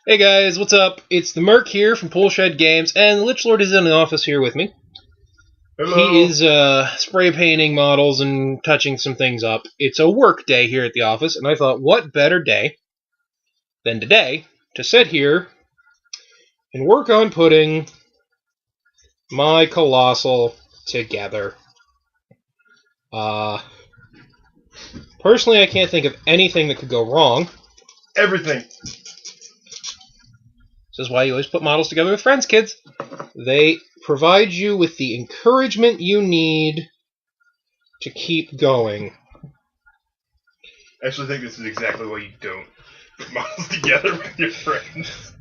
Hey guys, what's up? It's the Merc here from Poolshed Games, and the Lich Lord is in the office here with me. Hello. He is spray painting models and touching some things up. It's a work day here at the office, and I thought, what better day than today to sit here and work on putting my Colossal together. Personally, I can't think of anything that could go wrong. Everything. This is why you always put models together with friends, kids. They provide you with the encouragement you need to keep going. I actually think this is exactly why you don't put models together with your friends.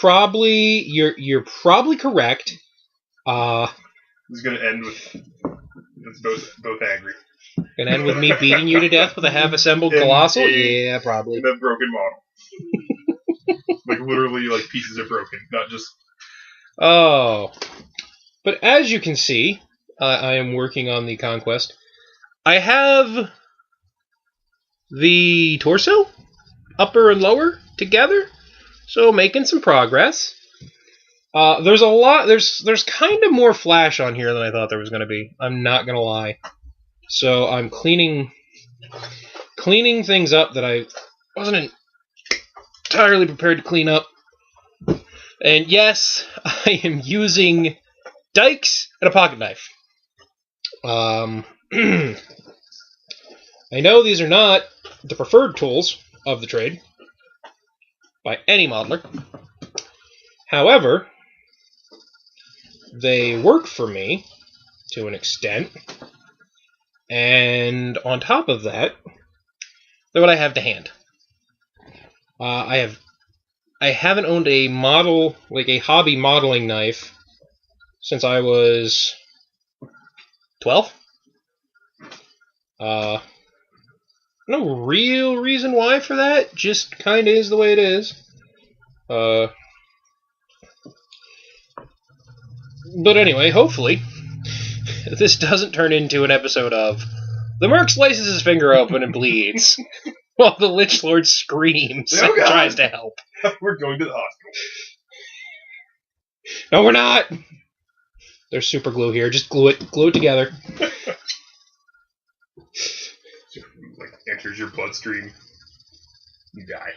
You're probably correct. This is going to end with us both angry. Gonna end with me beating you to death with a half-assembled Colossal? Yeah, probably. And a broken model. Like, literally, like, pieces are broken, not just... Oh. But as you can see, I am working on the Conquest. I have the torso, upper and lower, together. So making some progress. There's a lot. There's kind of more flash on here than I thought there was going to be. I'm not going to lie. So I'm cleaning things up that I wasn't entirely prepared to clean up. And yes, I am using dikes and a pocket knife. I know these are not the preferred tools of the trade by any modeler. However, they work for me to an extent. And on top of that, they're what I have to hand. I haven't owned a model, like a hobby modeling knife, since I was 12. No real reason why for that, just kind of is the way it is. But anyway, hopefully, this doesn't turn into an episode of the Merc slices his finger open and bleeds, while the Lich Lord screams and tries to help. We're going to the hospital. No, we're not! There's super glue here. Just glue it together. Like, enters your bloodstream. You die.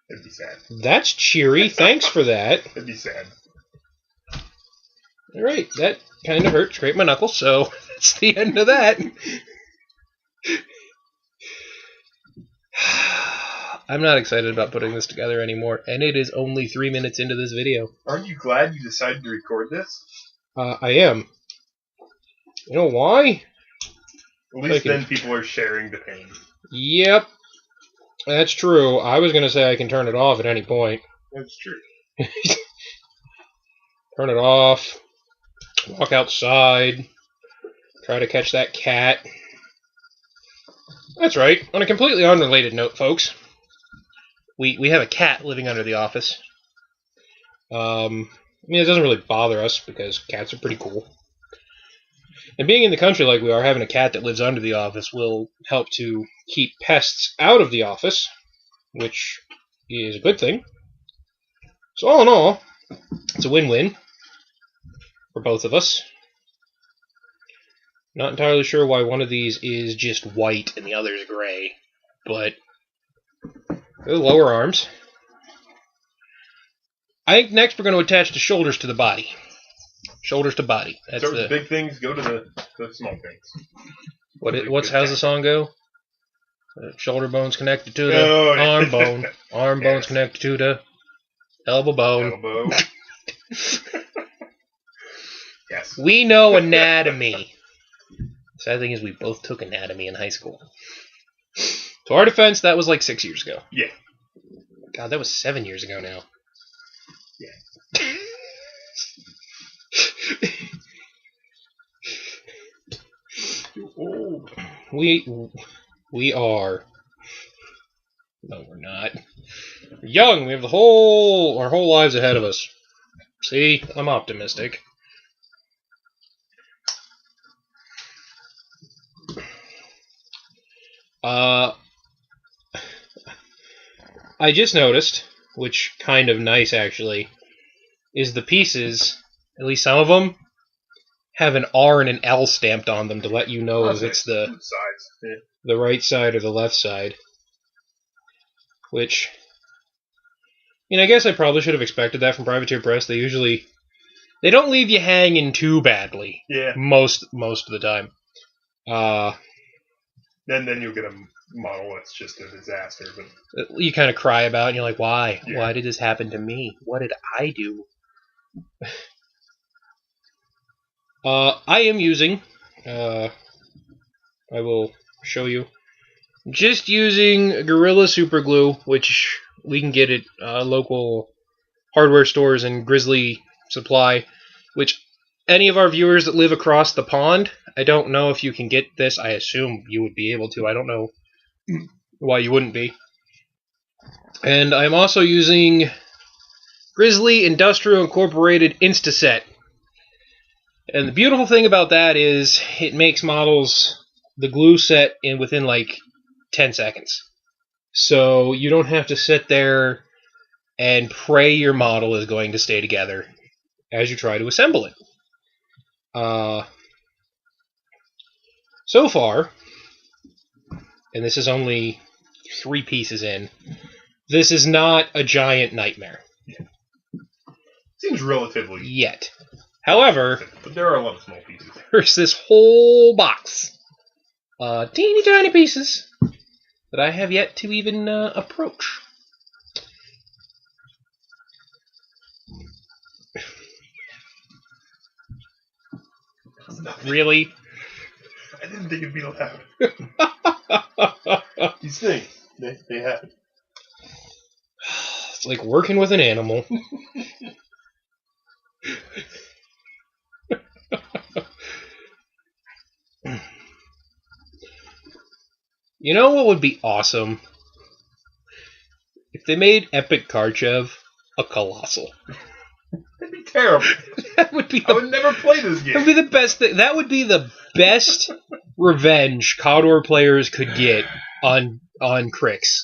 That'd be sad. That's cheery. Thanks for that. That'd be sad. Alright, that kind of hurt. Scraped my knuckles, so that's the end of that. I'm not excited about putting this together anymore, and it is only 3 minutes into this video. Aren't you glad you decided to record this? I am. You know why? At least then people are sharing the pain. Yep. That's true. I was going to say I can turn it off at any point. That's true. Turn it off. Walk outside. Try to catch that cat. That's right. On a completely unrelated note, folks, we have a cat living under the office. I mean, it doesn't really bother us because cats are pretty cool. And being in the country like we are, having a cat that lives under the office will help to keep pests out of the office, which is a good thing. So all in all, it's a win-win for both of us. Not entirely sure why one of these is just white and the other is gray, but they're the lower arms. I think next we're going to attach the shoulders to the body. Shoulders to body. That's so the big things go to the small things. How's the song go? Shoulder bones connected to the arm bone. Arm bones connected to the elbow bone. Elbow. Yes. We know anatomy. Sad thing is we both took anatomy in high school. To our defense, that was like 6 years ago. Yeah. God, that was 7 years ago now. Yeah. Too old. We are. No, we're not. We're young. We have our whole lives ahead of us. See, I'm optimistic. I just noticed which kind of nice actually, is the pieces, at least some of them, have an R and an L stamped on them to let you know if it's the right side or the left side. Which, I guess I probably should have expected that from Privateer Press. They don't leave you hanging too badly. Yeah. Most of the time. Then you'll get a model that's just a disaster. But you kind of cry about it, and you're like, why? Yeah. Why did this happen to me? What did I do? I am using, I will show you, just using Gorilla Super Glue, which we can get at local hardware stores and Grizzly Supply, which any of our viewers that live across the pond, I don't know if you can get this. I assume you would be able to. I don't know why you wouldn't be. And I'm also using Grizzly Industrial Incorporated Instaset. And the beautiful thing about that is it makes models, the glue set within like 10 seconds. So you don't have to sit there and pray your model is going to stay together as you try to assemble it. So far, and this is only 3 pieces in, this is not a giant nightmare. Yeah. Seems relatively yet. However, but there are a lot of small pieces. There's this whole box, teeny tiny pieces that I have yet to even approach. Really? I didn't think it'd be loud. These things, they happen. It's like working with an animal. You know what would be awesome? If they made Epic Karchev a Colossal. That'd be terrible. That would be. I would never play this game. That would be the best thing. That would be the best revenge Commodore players could get on Krix.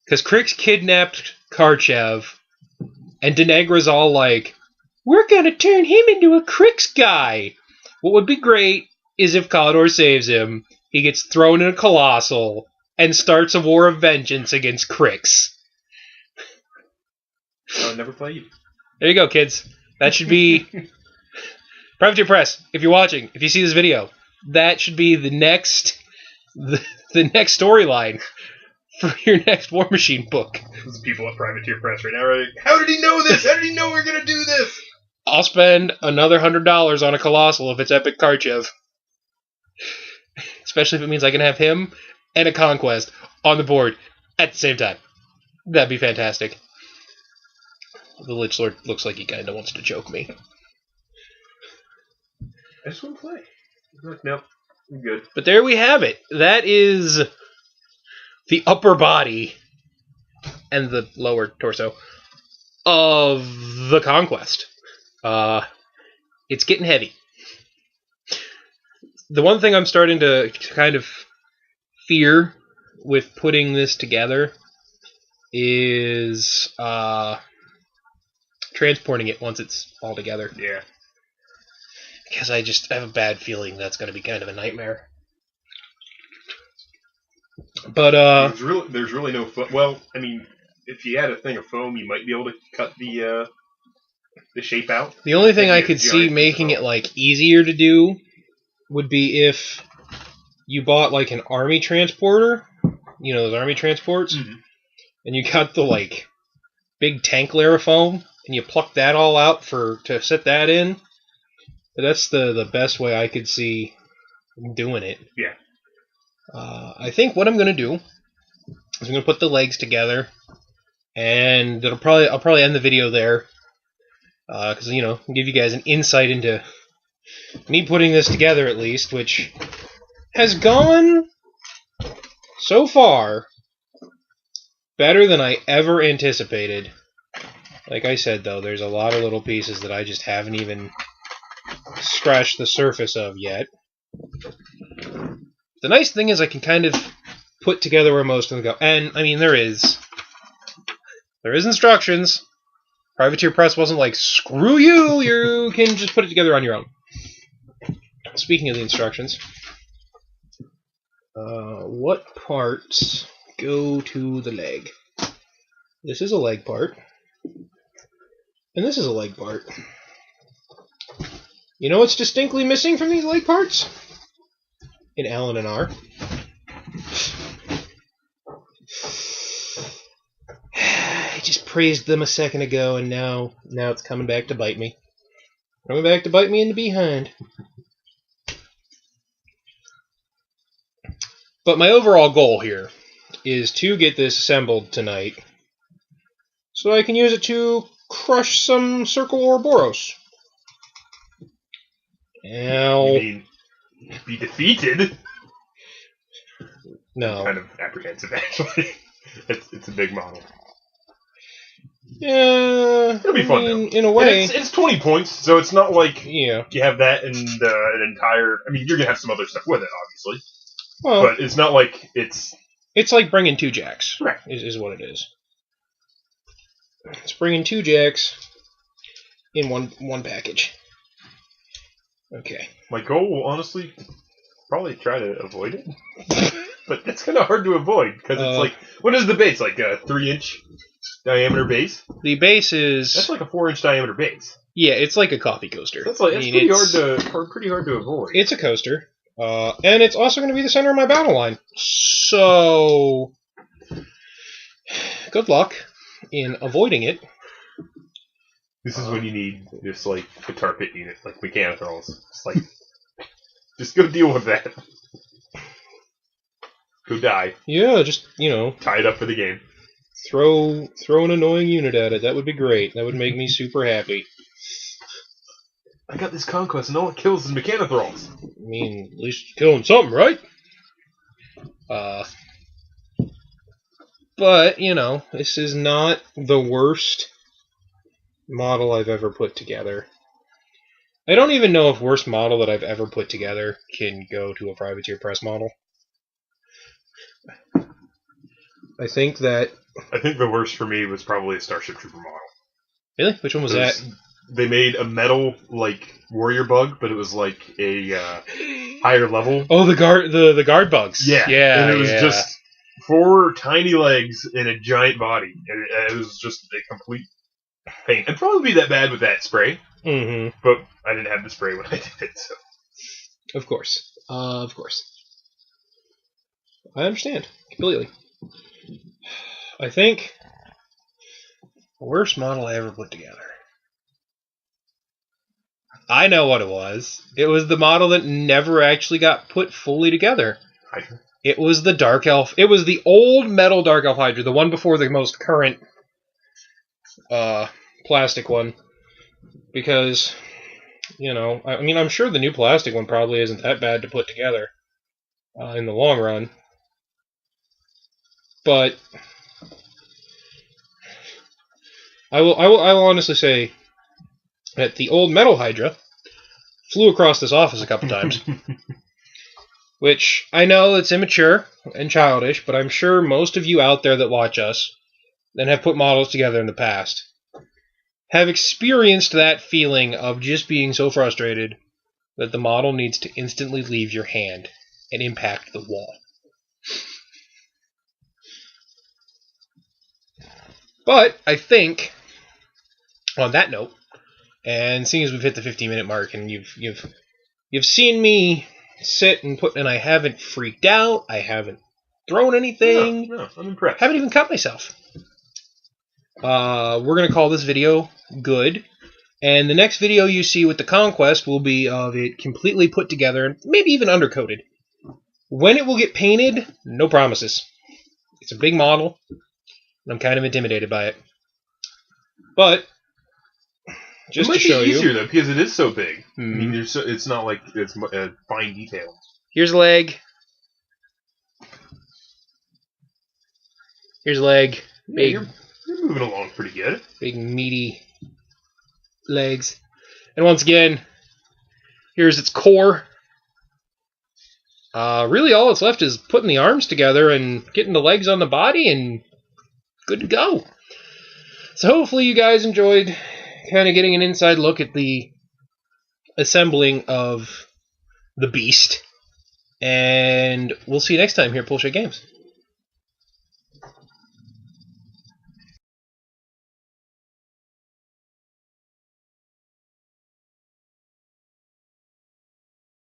Because Krix kidnapped Karchev, and Denegra's all like, we're gonna turn him into a Krix guy. What would be great is if Commodore saves him, he gets thrown in a Colossal, and starts a war of vengeance against Krix. I would never play you. There you go, kids. That should be... Privateer Press, if you're watching, if you see this video, that should be the next storyline for your next War Machine book. There's people at Privateer Press right now are like, how did he know this? How did he know we were going to do this? I'll spend another $100 on a Colossal if it's Epic Karchev. Especially if it means I can have him and a Conquest on the board at the same time. That'd be fantastic. The Lich Lord looks like he kind of wants to choke me. I just want to play. Nope, I'm good. But there we have it. That is the upper body and the lower torso of the Conquest. It's getting heavy. The one thing I'm starting to kind of fear with putting this together is transporting it once it's all together. Yeah. Because I have a bad feeling that's going to be kind of a nightmare. But there's really no foam. Well, I mean, if you had a thing of foam, you might be able to cut the shape out. The only thing I could see making it like easier to do would be if you bought like an army transporter, you know, those army transports, and you got the like big tank layer of foam, and you pluck that all out to set that in. But that's the best way I could see doing it. Yeah. I think what I'm going to do is I'm going to put the legs together, and I'll probably end the video there, because give you guys an insight into me putting this together at least, which has gone so far better than I ever anticipated. Like I said, though, there's a lot of little pieces that I just haven't even scratched the surface of yet. The nice thing is I can kind of put together where most of them go. And, I mean, there is There is instructions. Privateer Press wasn't like, screw you, you can just put it together on your own. Speaking of the instructions, what parts go to the leg? This is a leg part. And this is a leg part. You know what's distinctly missing from these leg parts? In Allen and R. I just praised them a second ago, and now it's coming back to bite me. Coming back to bite me in the behind. But my overall goal here is to get this assembled tonight so I can use it to crush some Circle Ouroboros. Now, You mean be defeated? no. I'm kind of apprehensive, actually. It's a big model. Yeah, It'll be fun, though. in a way. It's 20 points, so it's not like Yeah. you have that and an entire... I mean, you're going to have some other stuff with it, obviously. Well, But it's not like it's... it's like bringing 2 jacks. Right. Is what it is. It's bringing 2 jacks in one package. Okay. My goal will honestly probably try to avoid it. But it's kind of hard to avoid, because it's like... What is the base? Like a 3-inch diameter base? The base is... That's like a 4-inch diameter base. Yeah, it's like a coffee coaster. That's pretty hard to avoid. It's a coaster. And it's also going to be the center of my battle line. So... good luck in avoiding it. This is when you need this, like, guitar pit unit, like Mechanithrals. It's like, just go deal with that. Go die. Yeah, just, Tie it up for the game. throw an annoying unit at it. That would be great. That would make me super happy. I got this Conquest, and all it kills is Mechanithrals. I mean, at least you're killing something, right? But, this is not the worst model I've ever put together. I don't even know if worst model that I've ever put together can go to a Privateer Press model. I think the worst for me was probably a Starship Trooper model. Really? Which one was that? They made a metal, like, warrior bug, but it was like a higher level. Oh, the guard bugs. Yeah. Yeah. And it was just 4 tiny legs and a giant body. And it was just a complete pain. It'd probably be that bad with that spray. Mm-hmm. But I didn't have the spray when I did it, so. Of course. Of course. I understand. Completely. I think the worst model I ever put together. I know what it was. It was the model that never actually got put fully together. Hydra? It was the Dark Elf. It was the old metal Dark Elf Hydra, the one before the most current plastic one. Because, I'm sure the new plastic one probably isn't that bad to put together in the long run. But I will honestly say that the old metal Hydra flew across this office a couple times. Which, I know it's immature and childish, but I'm sure most of you out there that watch us and have put models together in the past have experienced that feeling of just being so frustrated that the model needs to instantly leave your hand and impact the wall. But I think, on that note, and seeing as we've hit the 15-minute mark, and you've seen me sit and I haven't freaked out, I haven't thrown anything. No, I'm impressed. Haven't even cut myself. We're gonna call this video good, and the next video you see with the Conquest will be of it completely put together, maybe even undercoated. When it will get painted, no promises. It's a big model. I'm kind of intimidated by it. But, just to show you... It might be easier, though, because it is so big. I mean, it's not like it's fine detail. Here's a leg. Here's a leg. Big, you're moving along pretty good. Big, meaty legs. And once again, here's its core. Really, all that's left is putting the arms together and getting the legs on the body and... good to go. So hopefully you guys enjoyed kind of getting an inside look at the assembling of the beast. And we'll see you next time here at Bullshit Games.